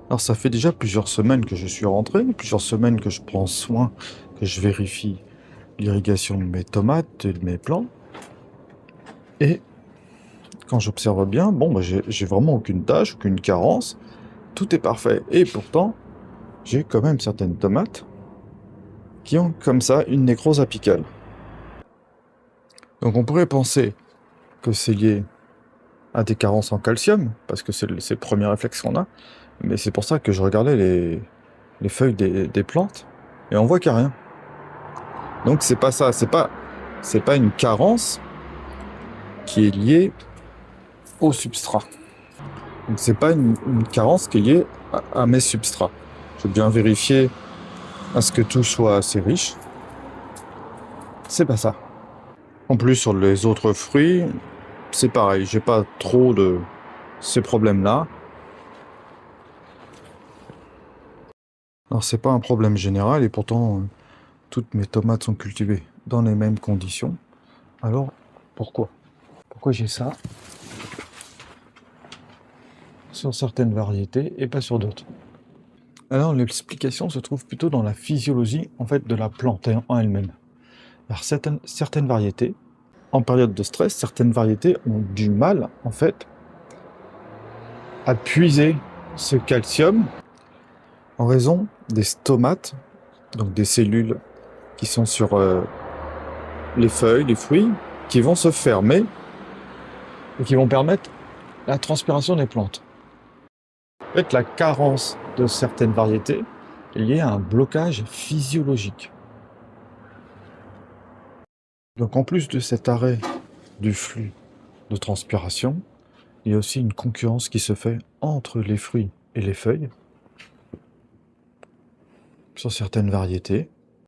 Alors ça fait déjà plusieurs semaines que je suis rentré, plusieurs semaines que je prends soin, que je vérifie l'irrigation de mes tomates et de mes plants. Et quand j'observe bien, bon, bah, j'ai vraiment aucune tâche, aucune carence, tout est parfait. Et pourtant, j'ai quand même certaines tomates qui ont comme ça une nécrose apicale. Donc on pourrait penser que c'est lié à des carences en calcium, parce que c'est le premier réflexe qu'on a, mais c'est pour ça que je regardais les feuilles des plantes, et on voit qu'il n'y a rien. Donc c'est pas ça, c'est pas une carence qui est liée au substrat. Donc c'est pas une carence qui est liée à mes substrats. Je vais bien vérifier à ce que tout soit assez riche. C'est pas ça. En plus sur les autres fruits, c'est pareil, j'ai pas trop de ces problèmes-là. Alors c'est pas un problème général et pourtant toutes mes tomates sont cultivées dans les mêmes conditions. Alors pourquoi? Pourquoi j'ai ça sur certaines variétés et pas sur d'autres? Alors l'explication se trouve plutôt dans la physiologie en fait de la plante en elle-même. Alors certaines variétés, en période de stress, certaines variétés ont du mal en fait à puiser ce calcium en raison des stomates, donc des cellules qui sont sur les feuilles, les fruits, qui vont se fermer et qui vont permettre la transpiration des plantes. En fait, la carence de certaines variétés est liée à un blocage physiologique. Donc en plus de cet arrêt du flux de transpiration, il y a aussi une concurrence qui se fait entre les fruits et les feuilles sur certaines variétés.